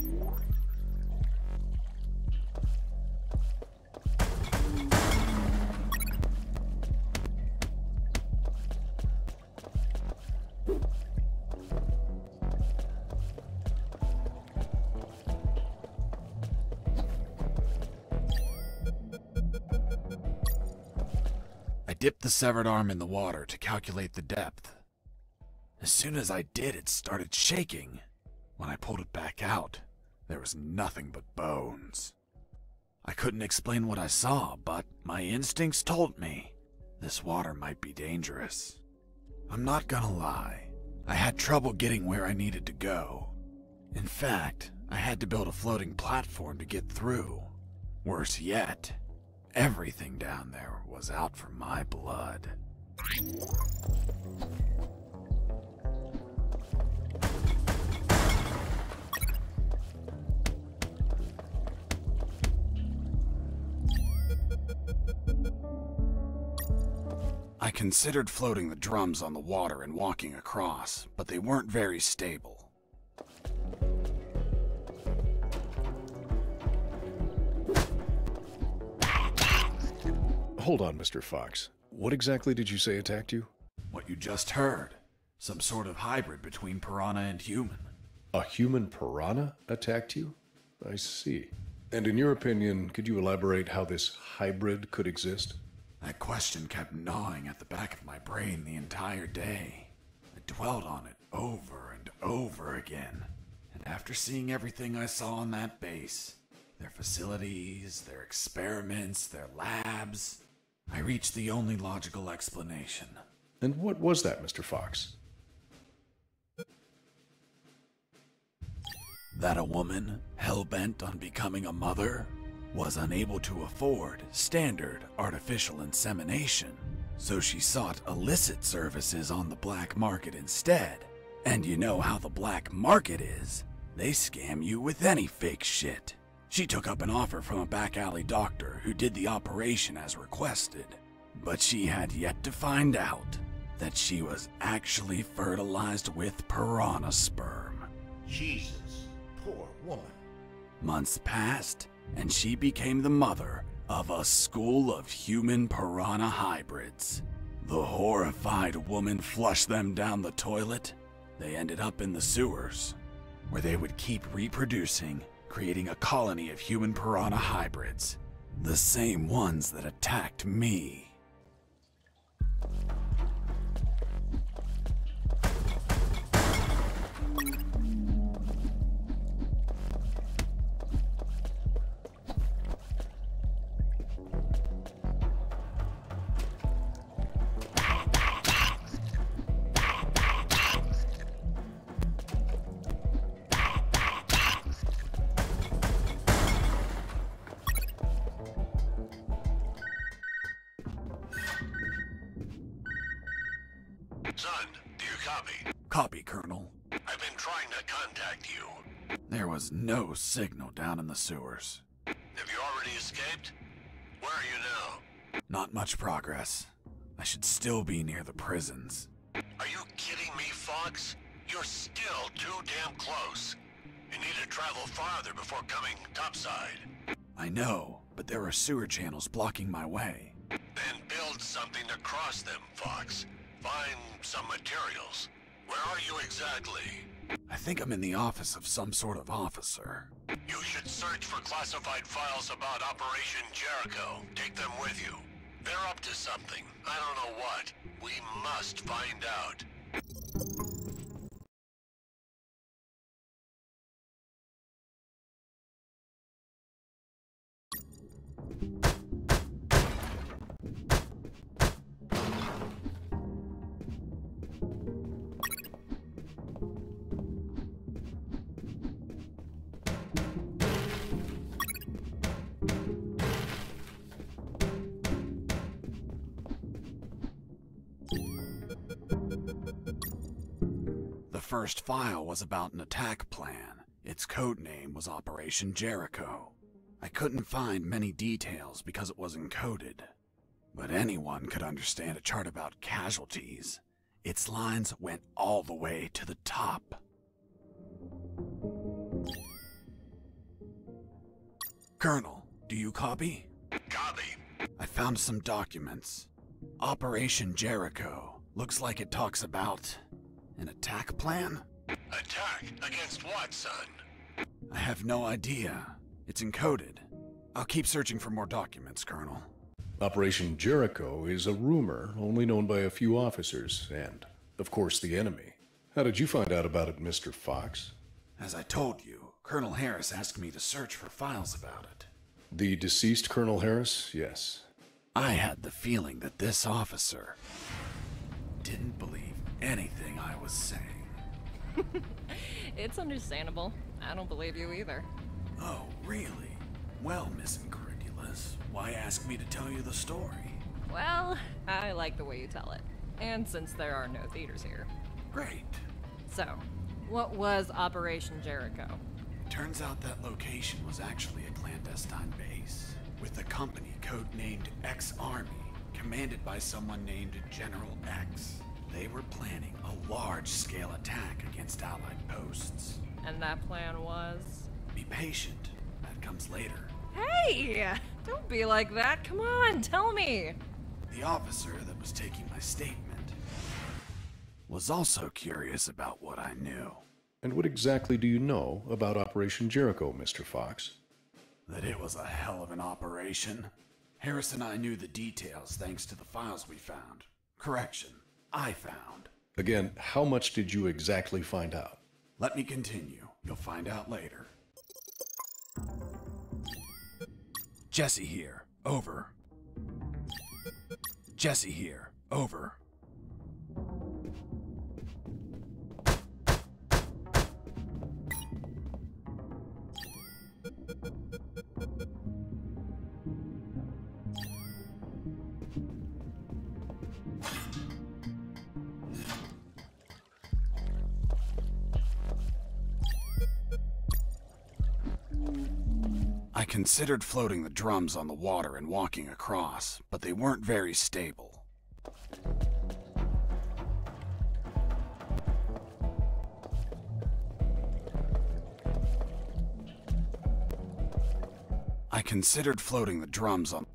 I dipped the severed arm in the water to calculate the depth. As soon as I did, it started shaking. When I pulled it back out, there was nothing but bones. I couldn't explain what I saw, but my instincts told me this water might be dangerous. I'm not gonna lie, I had trouble getting where I needed to go. In fact, I had to build a floating platform to get through. Worse yet, everything down there was out for my blood. I considered floating the drums on the water and walking across, but they weren't very stable. Hold on, Mr. Fox. What exactly did you say attacked you? What you just heard. Some sort of hybrid between piranha and human. A human piranha attacked you? I see. And in your opinion, could you elaborate how this hybrid could exist? That question kept gnawing at the back of my brain the entire day. I dwelled on it over and over again. And after seeing everything I saw on that base, their facilities, their experiments, their labs, I reached the only logical explanation. And what was that, Mr. Fox? That a woman, hell-bent on becoming a mother, was unable to afford standard artificial insemination, so she sought illicit services on the black market instead. And you know how the black market is. They scam you with any fake shit. She took up an offer from a back alley doctor who did the operation as requested, but she had yet to find out that she was actually fertilized with piranha sperm. Jesus, poor woman. Months passed, and she became the mother of a school of human piranha hybrids. The horrified woman flushed them down the toilet. They ended up in the sewers, where they would keep reproducing, creating a colony of human piranha hybrids, the same ones that attacked me. Son, do you copy? Copy, Colonel. I've been trying to contact you. There was no signal down in the sewers. Have you already escaped? Where are you now? Not much progress. I should still be near the prisons. Are you kidding me, Fox? You're still too damn close. You need to travel farther before coming topside. I know, but there are sewer channels blocking my way. Then build something to cross them, Fox. Find some materials. Where are you exactly? I think I'm in the office of some sort of officer. You should search for classified files about Operation Jericho. Take them with you. They're up to something. I don't know what. We must find out. The first file was about an attack plan. Its code name was Operation Jericho. I couldn't find many details because it was encoded, but anyone could understand a chart about casualties. Its lines went all the way to the top. Colonel, do you copy? Copy. I found some documents. Operation Jericho. Looks like it talks about an attack plan? Attack? Against what, son? I have no idea. It's encoded. I'll keep searching for more documents, Colonel. Operation Jericho is a rumor only known by a few officers and, of course, the enemy. How did you find out about it, Mr. Fox? As I told you, Colonel Harris asked me to search for files about it. The deceased Colonel Harris? Yes. I had the feeling that this officer didn't believe anything I was saying. It's understandable. I don't believe you either. Oh, really? Well, Miss Incredulous, why ask me to tell you the story? Well, I like the way you tell it. And since there are no theaters here. Great. So, what was Operation Jericho? Turns out that location was actually a clandestine base, with a company codenamed X-Army, commanded by someone named General X. They were planning a large-scale attack against Allied posts. And that plan was? Be patient. That comes later. Hey! Don't be like that. Come on, tell me. The officer that was taking my statement was also curious about what I knew. And what exactly do you know about Operation Jericho, Mr. Fox? That it was a hell of an operation. Harris and I knew the details thanks to the files we found. Correction, I found. Again, how much did you exactly find out? Let me continue. You'll find out later. Jesse here. Over. Jesse here. Over. I considered floating the drums on the water and walking across, but they weren't very stable. I considered floating the drums on...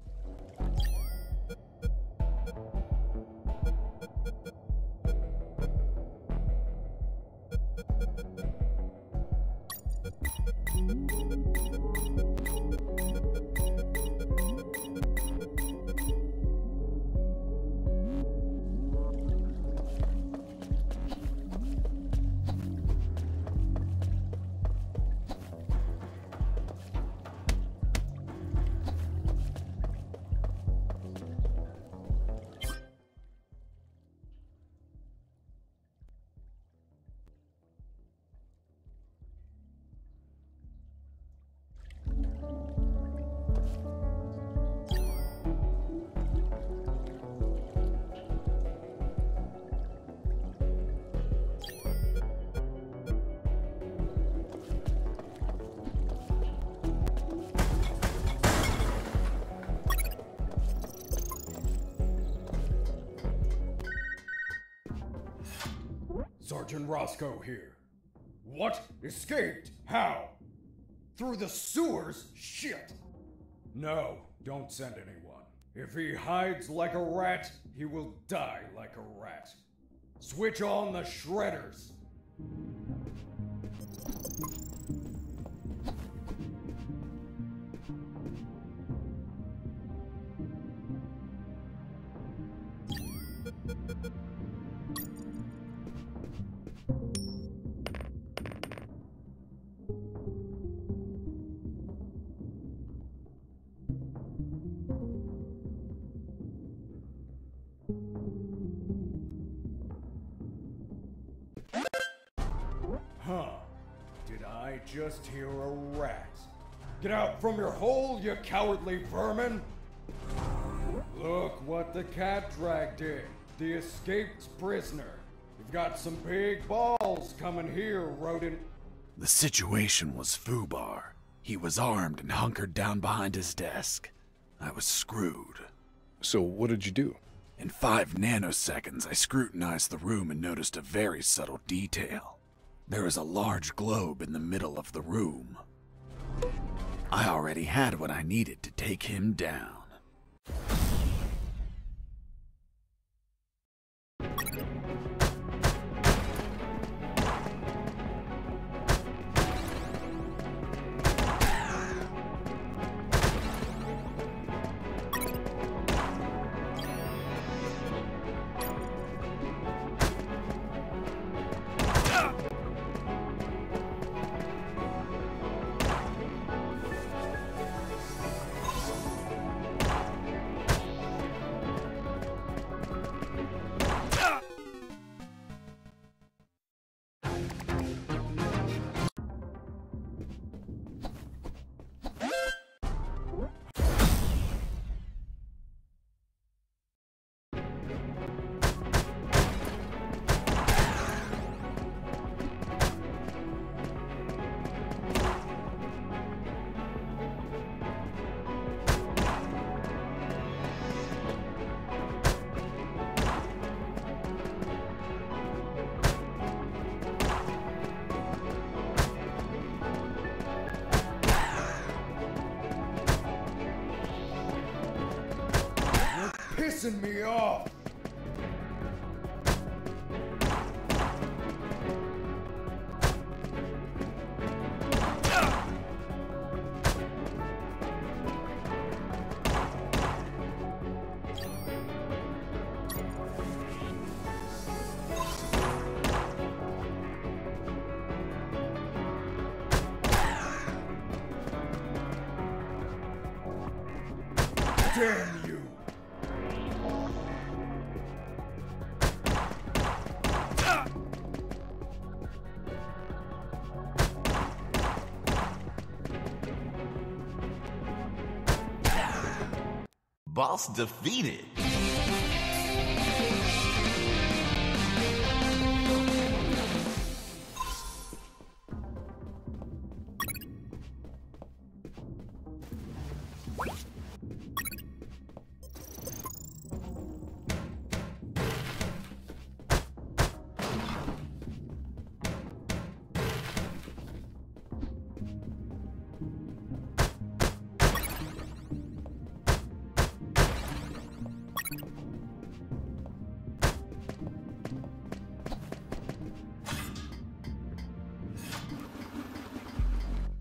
Sergeant Roscoe here. What? Escaped? How? Through the sewers? Shit! No, don't send anyone. If he hides like a rat, he will die like a rat. Switch on the shredders. Huh. Did I just hear a rat? Get out from your hole, you cowardly vermin! Look what the cat dragged in. The escaped prisoner. You've got some big balls coming here, rodent. The situation was foobar. He was armed and hunkered down behind his desk. I was screwed. So what did you do? In 5 nanoseconds, I scrutinized the room and noticed a very subtle detail. There was a large globe in the middle of the room. I already had what I needed to take him down. Pissing me off! Damn you! Boss defeated.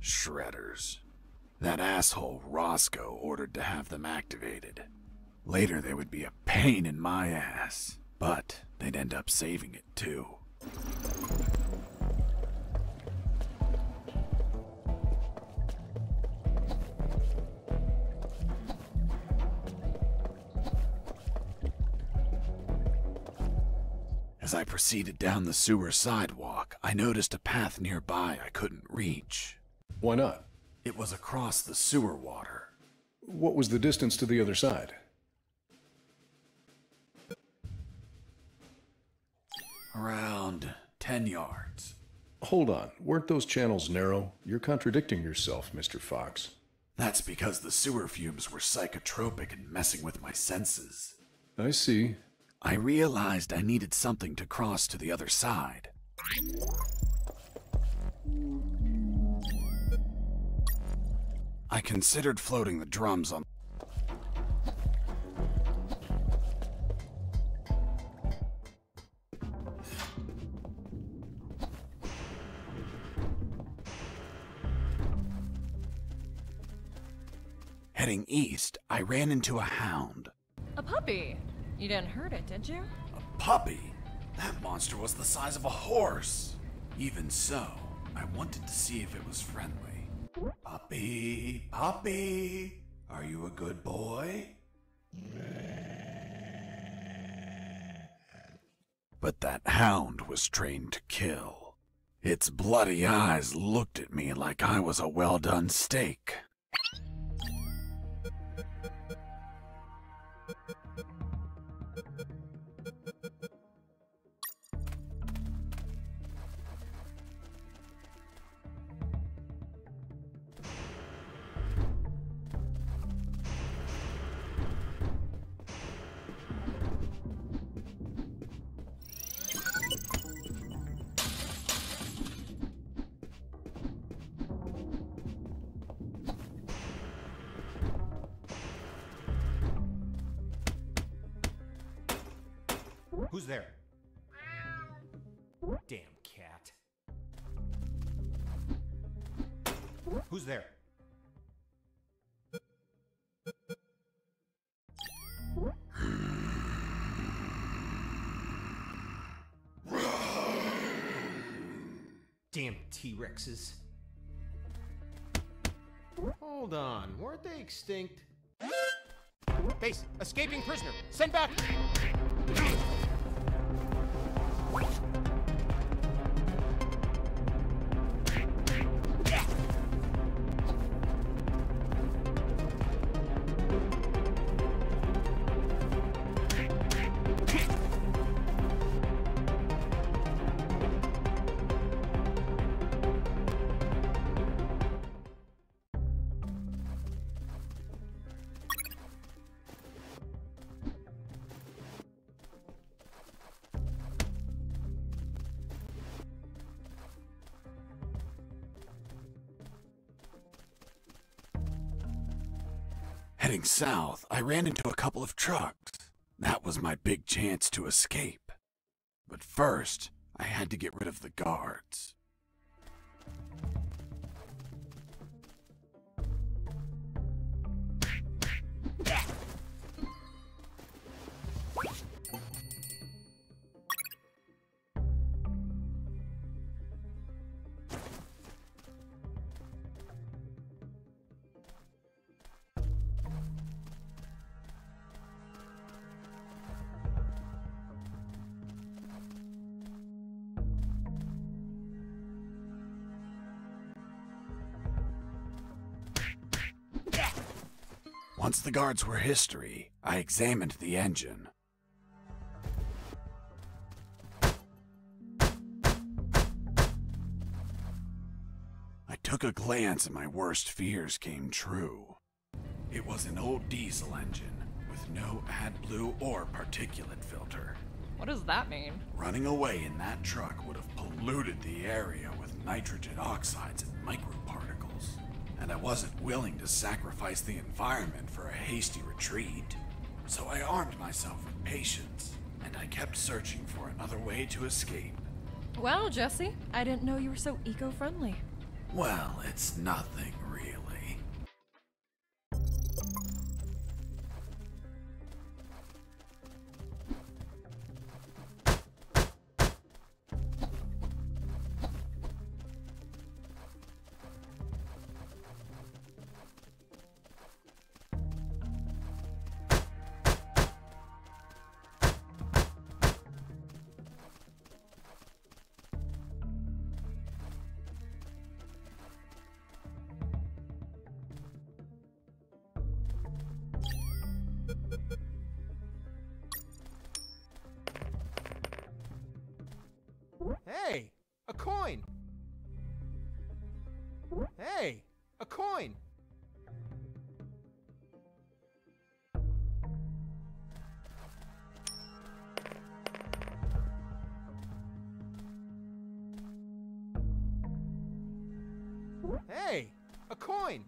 Shredders. That asshole Roscoe ordered to have them activated. Later they would be a pain in my ass, but they'd end up saving it too. As I proceeded down the sewer sidewalk, I noticed a path nearby I couldn't reach. Why not? It was across the sewer water. What was the distance to the other side? Around 10 yards. Hold on, weren't those channels narrow? You're contradicting yourself, Mr. Fox. That's because the sewer fumes were psychotropic and messing with my senses. I see. I realized I needed something to cross to the other side. I considered floating the drums on. Heading east, I ran into a hound. A puppy. You didn't hurt it, did you? A puppy? That monster was the size of a horse. Even so, I wanted to see if it was friendly. Puppy, puppy, are you a good boy? But that hound was trained to kill. Its bloody eyes looked at me like I was a well-done steak. Who's there? Damn cat. Who's there? Damn T-Rexes. Hold on, weren't they extinct? Base, escaping prisoner, send back! Heading south, I ran into a couple of trucks. That was my big chance to escape. But first, I had to get rid of the guards. Once the guards were history, I examined the engine. I took a glance and my worst fears came true. It was an old diesel engine with no AdBlue or particulate filter. What does that mean? Running away in that truck would have polluted the area with nitrogen oxides and microparticles. And I wasn't willing to sacrifice the environment for a hasty retreat. So I armed myself with patience, and I kept searching for another way to escape. Well, Jesse, I didn't know you were so eco-friendly. Well, it's nothing really. Hey, a coin! Hey, a coin! Hey, a coin!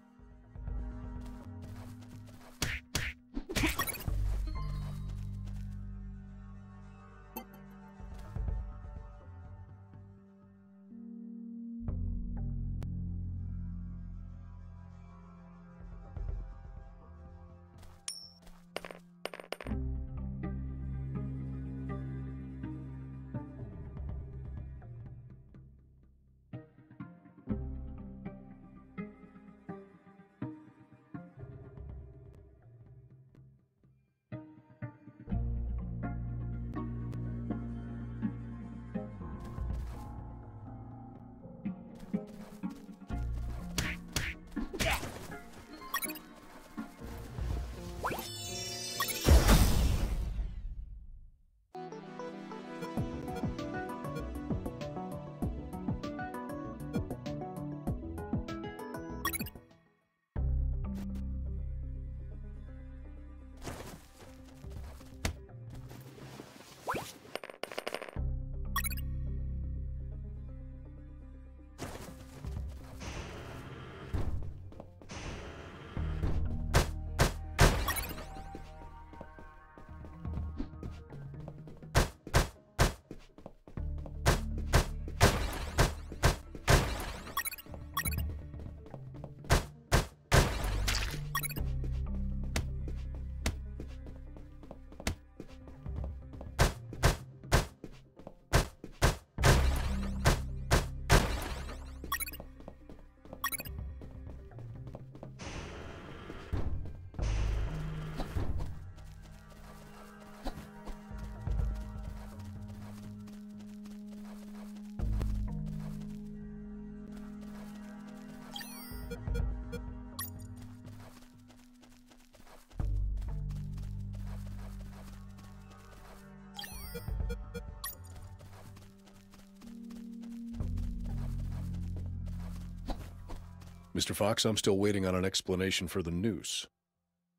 Mr. Fox, I'm still waiting on an explanation for the noose.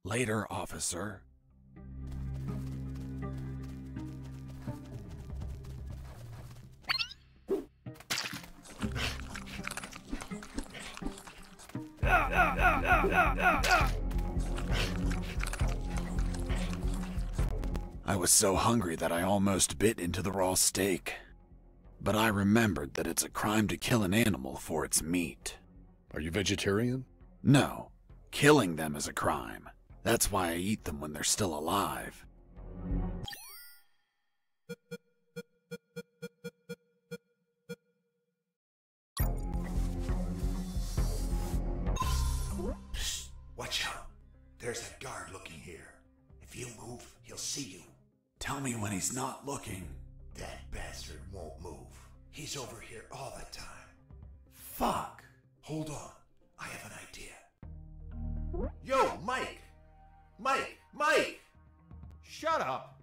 Later, officer. I was so hungry that I almost bit into the raw steak. But I remembered that it's a crime to kill an animal for its meat. Are you vegetarian? No, killing them is a crime. That's why I eat them when they're still alive. Psst, watch out. There's that guard looking here. If you move, he'll see you. Tell me when he's not looking. That bastard won't move. He's over here all the time. Fuck. Hold on. I have an idea. Yo, Mike! Mike! Shut up!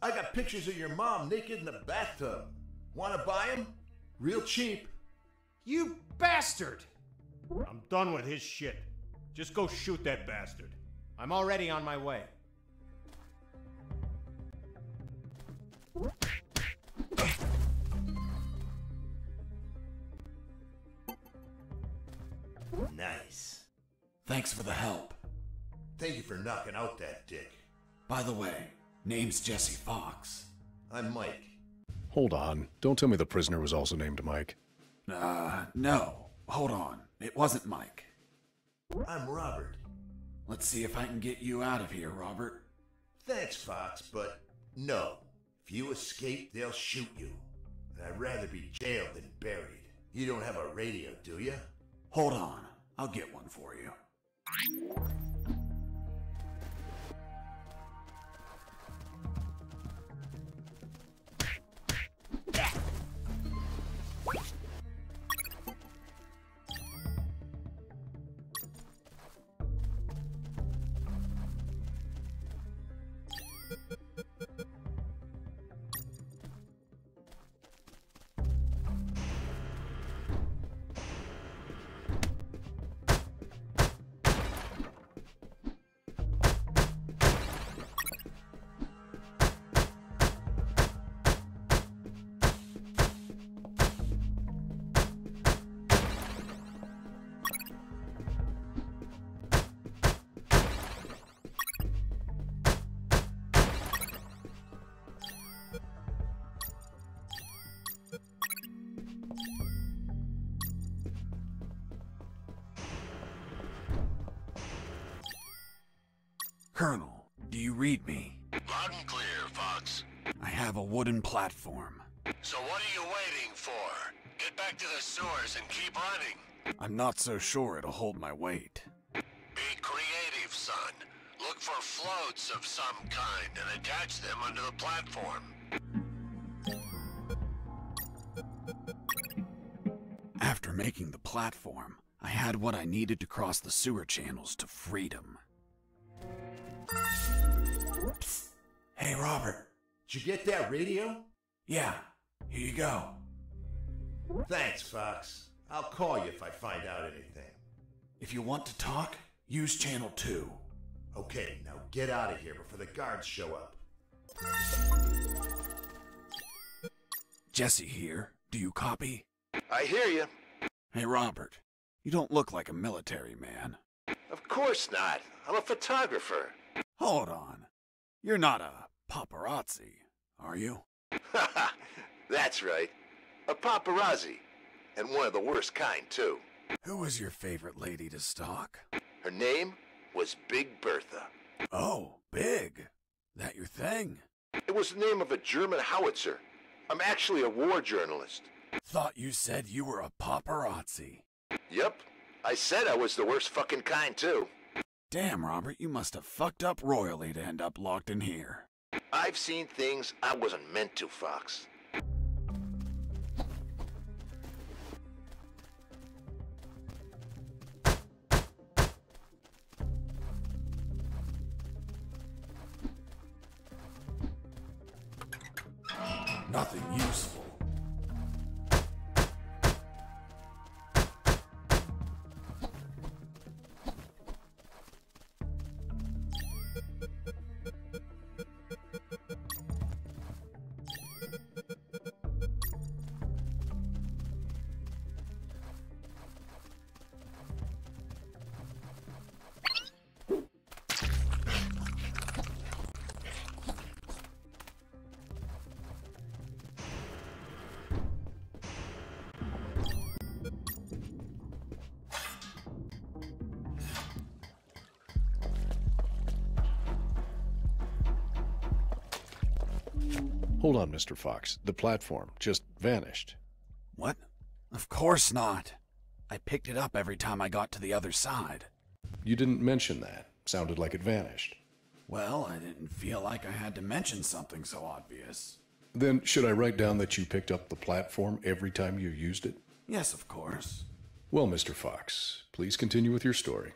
I got pictures of your mom naked in the bathtub. Wanna buy them? Real cheap. You bastard! I'm done with his shit. Just go shoot that bastard. I'm already on my way. Nice. Thanks for the help. Thank you for knocking out that dick. By the way, name's Jesse Fox. I'm Mike. Hold on. Don't tell me the prisoner was also named Mike. No. Hold on. It wasn't Mike. I'm Robert. Let's see if I can get you out of here, Robert. Thanks, Fox, but no. If you escape, they'll shoot you. And I'd rather be jailed than buried. You don't have a radio, do you? Hold on. I'll get one for you. Colonel, do you read me? Loud and clear, Fox. I have a wooden platform. So what are you waiting for? Get back to the sewers and keep running. I'm not so sure it'll hold my weight. Be creative, son. Look for floats of some kind and attach them under the platform. After making the platform, I had what I needed to cross the sewer channels to freedom. Psst. Hey, Robert. Did you get that radio? Yeah, here you go. Thanks, Fox. I'll call you if I find out anything. If you want to talk, use channel 2. Okay, now get out of here before the guards show up. Jesse here. Do you copy? I hear you. Hey, Robert. You don't look like a military man. Of course not. I'm a photographer. Hold on. You're not a paparazzi, are you? That's right. A paparazzi. And one of the worst kind, too. Who was your favorite lady to stalk? Her name was Big Bertha. Oh, Big. That your thing? It was the name of a German howitzer. I'm actually a war journalist. Thought you said you were a paparazzi. Yep. I said I was the worst fucking kind, too. Damn, Robert, you must have fucked up royally to end up locked in here. I've seen things I wasn't meant to, Fox. Nothing useful. Hold on, Mr. Fox. The platform just vanished. What? Of course not. I picked it up every time I got to the other side. You didn't mention that. Sounded like it vanished. Well, I didn't feel like I had to mention something so obvious. Then should I write down that you picked up the platform every time you used it? Yes, of course. Well, Mr. Fox, please continue with your story.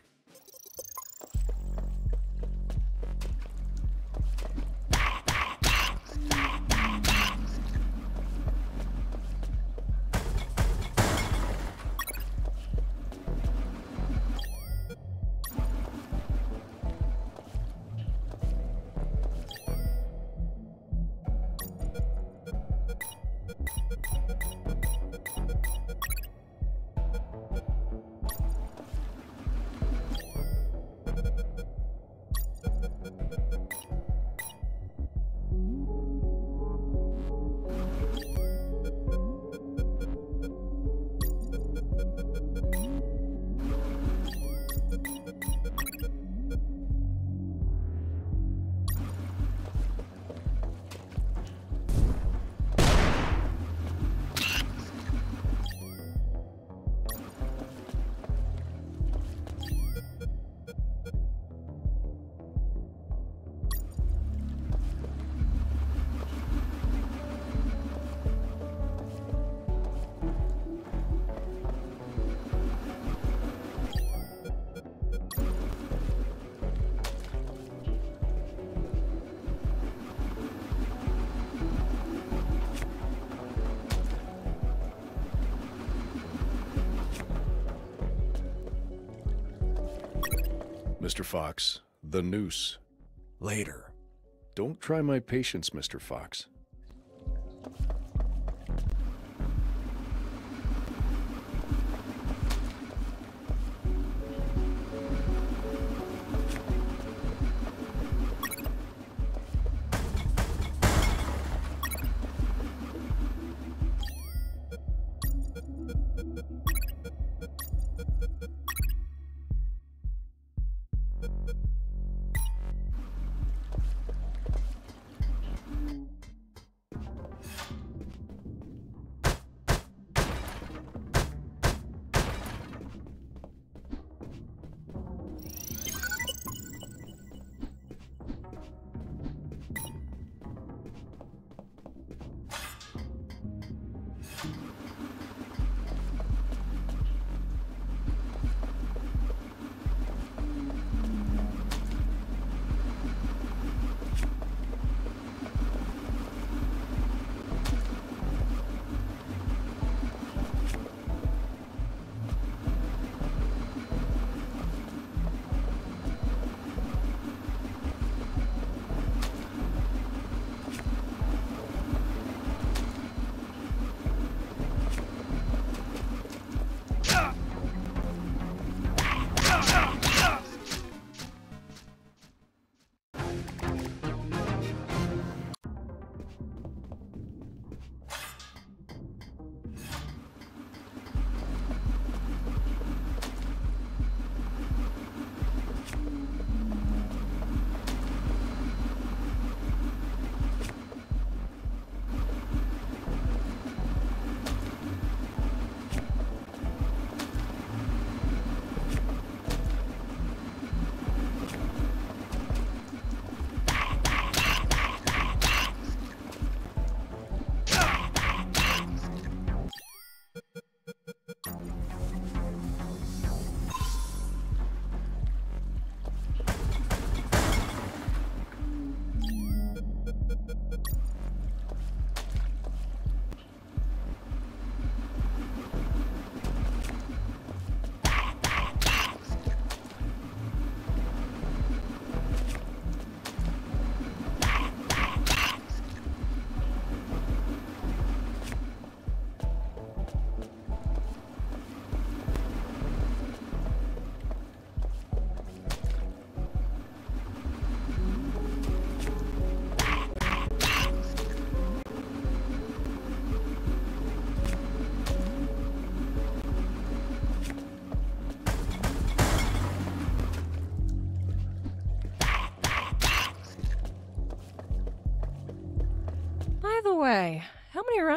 Mr. Fox, the noose. Later. Don't try my patience, Mr. Fox.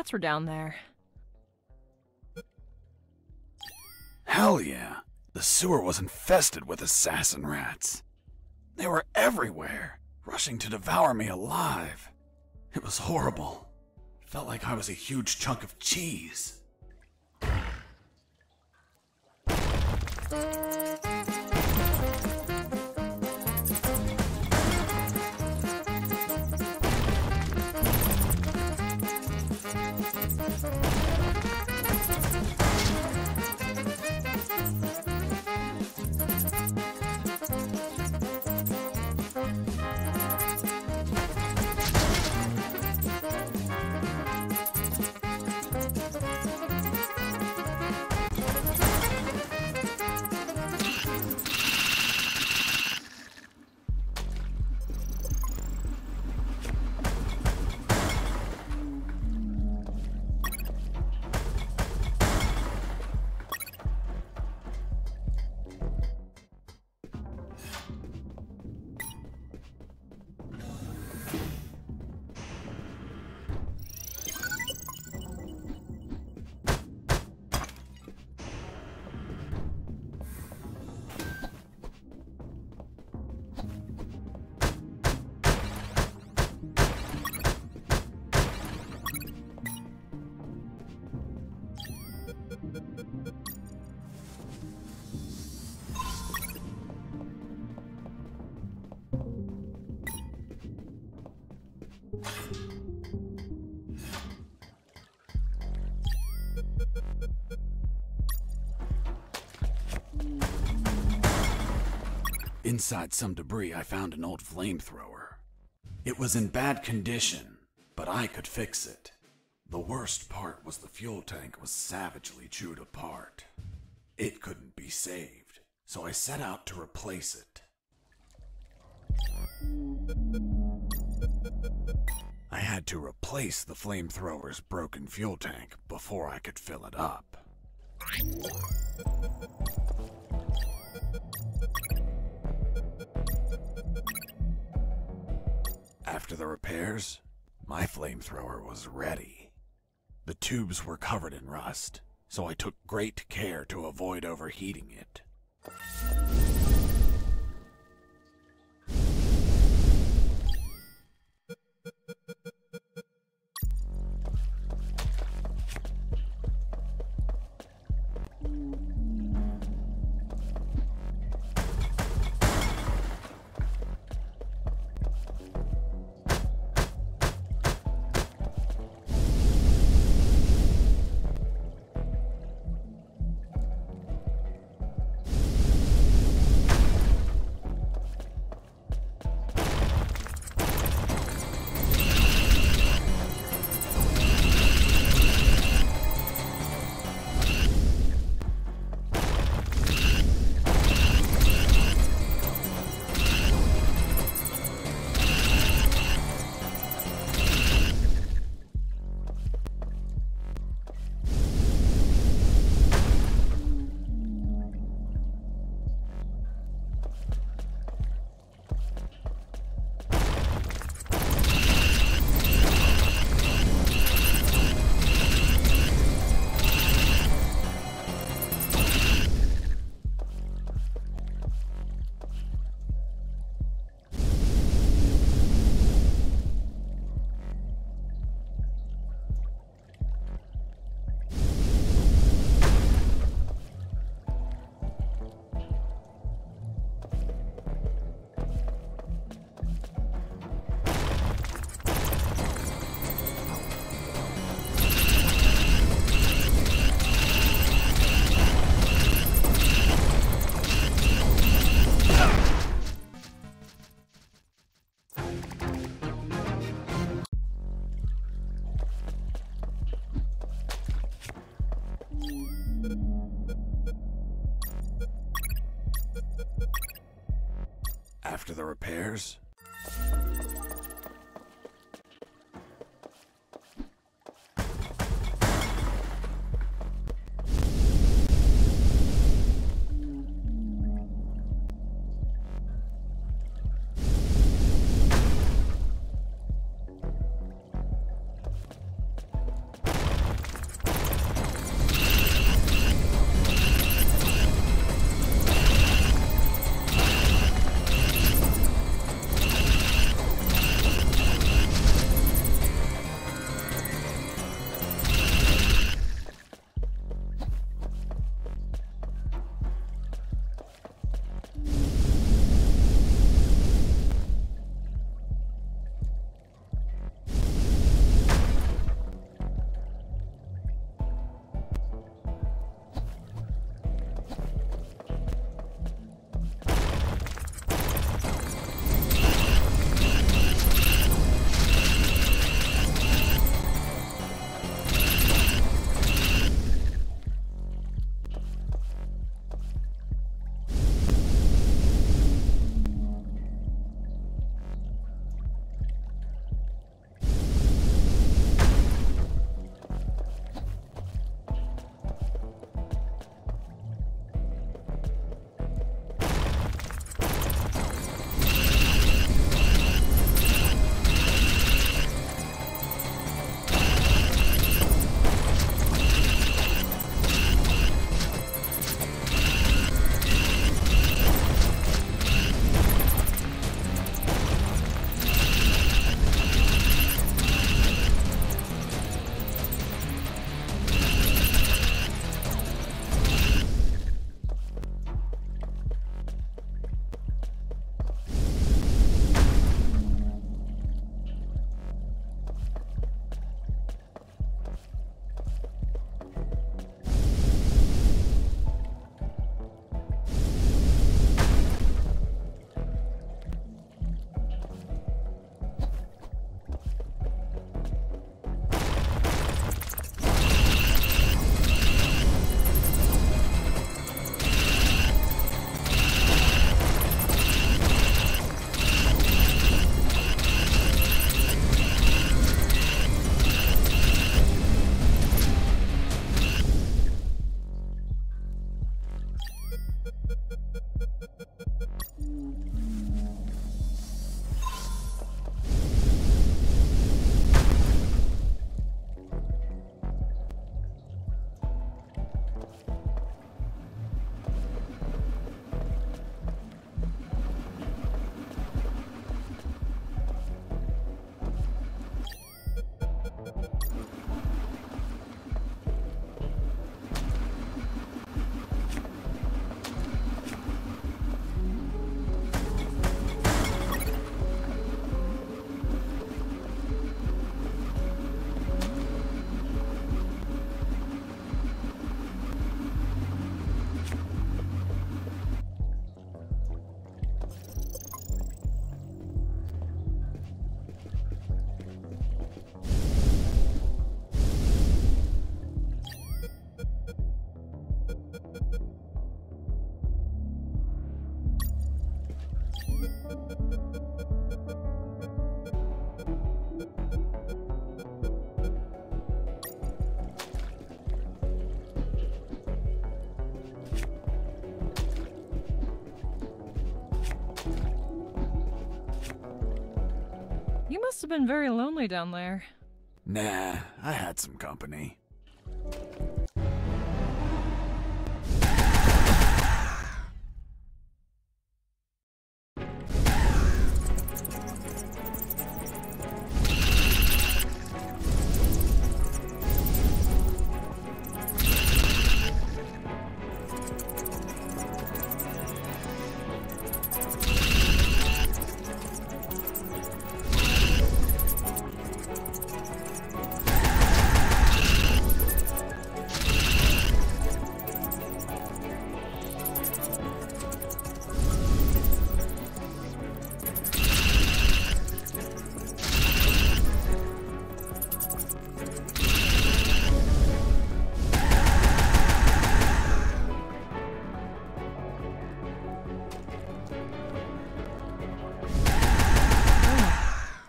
rats were down there. Hell yeah. The sewer was infested with assassin rats. They were everywhere, rushing to devour me alive. It was horrible. Felt like I was a huge chunk of cheese. Inside some debris, I found an old flamethrower. It was in bad condition, but I could fix it. The worst part was the fuel tank was savagely chewed apart. It couldn't be saved, so I set out to replace it. I had to replace the flamethrower's broken fuel tank before I could fill it up. After the repairs, my flamethrower was ready. The tubes were covered in rust, so I took great care to avoid overheating it. After the repairs, You must have been very lonely down there. Nah, I had some company.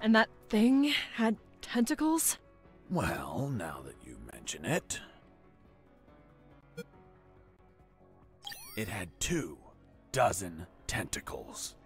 And that thing had tentacles? Well, now that you mention it... It had 24 tentacles.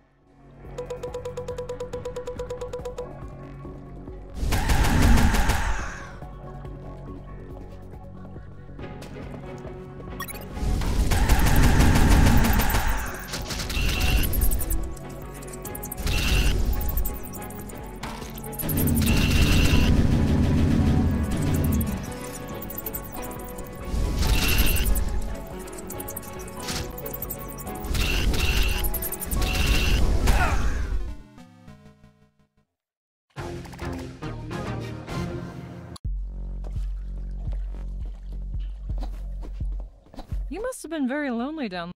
You must have been very lonely down there.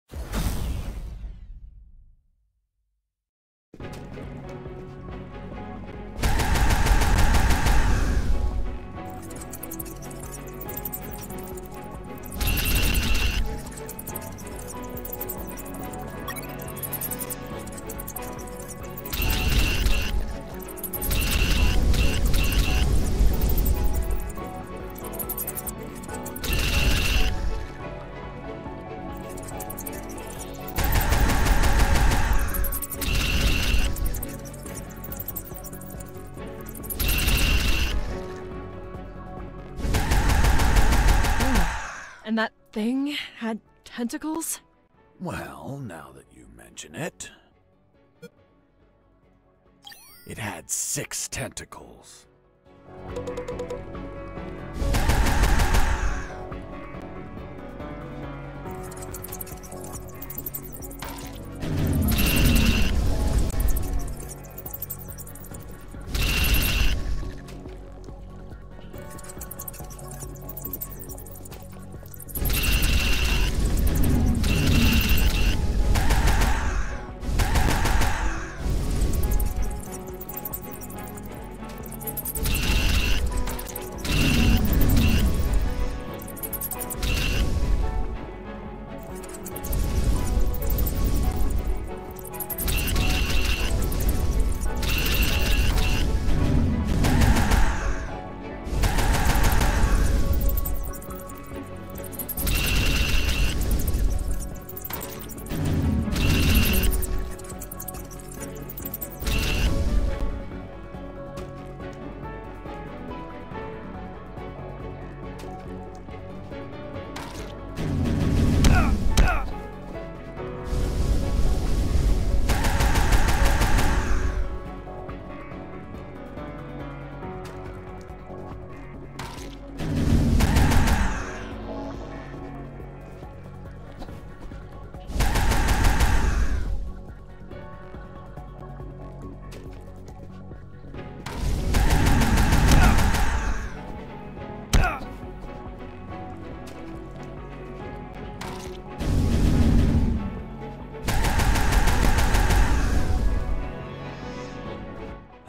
And that thing had tentacles? Well, now that you mention it... It had 6 tentacles.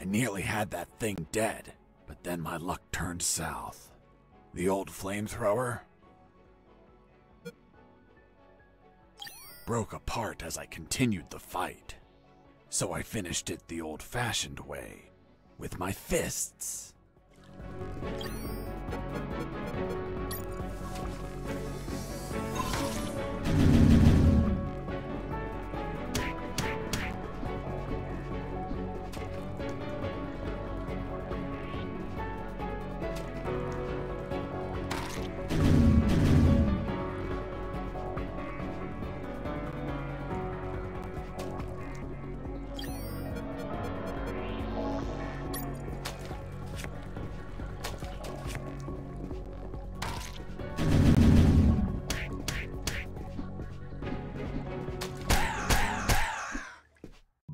Nearly had that thing dead, but then my luck turned south. The old flamethrower broke apart as I continued the fight. So I finished it the old-fashioned way, with my fists.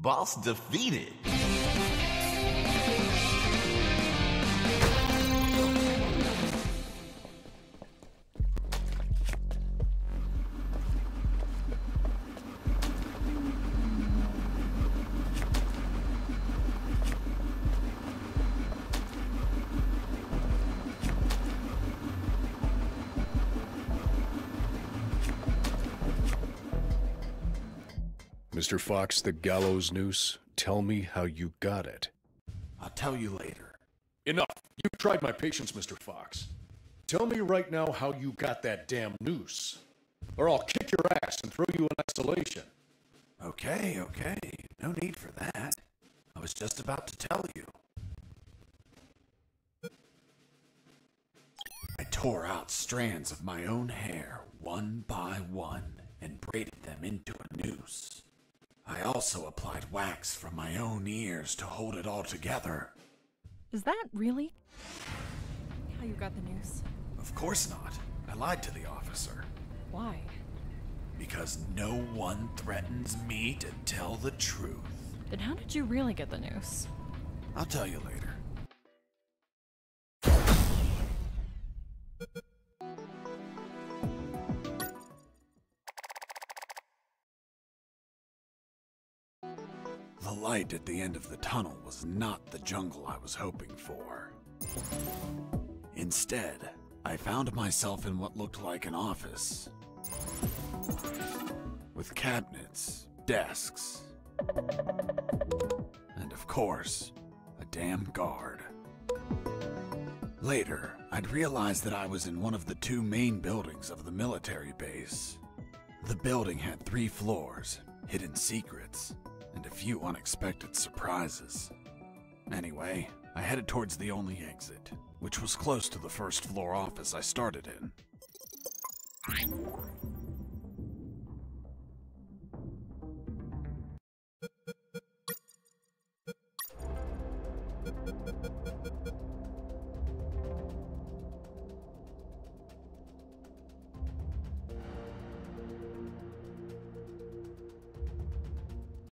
Boss defeated. Mr. Fox, the gallows noose, tell me how you got it. I'll tell you later. Enough! You've tried my patience, Mr. Fox. Tell me right now how you got that damn noose, or I'll kick your ass and throw you in isolation. Okay. No need for that. I was just about to tell you. I tore out strands of my own hair, one by one, and braided them into a noose. I also applied wax from my own ears to hold it all together. Is that really how you got the noose? Of course not. I lied to the officer. Why? Because no one threatens me to tell the truth. Then how did you really get the noose? I'll tell you later. The light at the end of the tunnel was not the jungle I was hoping for. Instead, I found myself in what looked like an office. With cabinets, desks, and of course, a damn guard. Later, I'd realized that I was in one of the two main buildings of the military base. The building had 3 floors, hidden secrets, and a few unexpected surprises. Anyway, I headed towards the only exit, which was close to the first floor office I started in.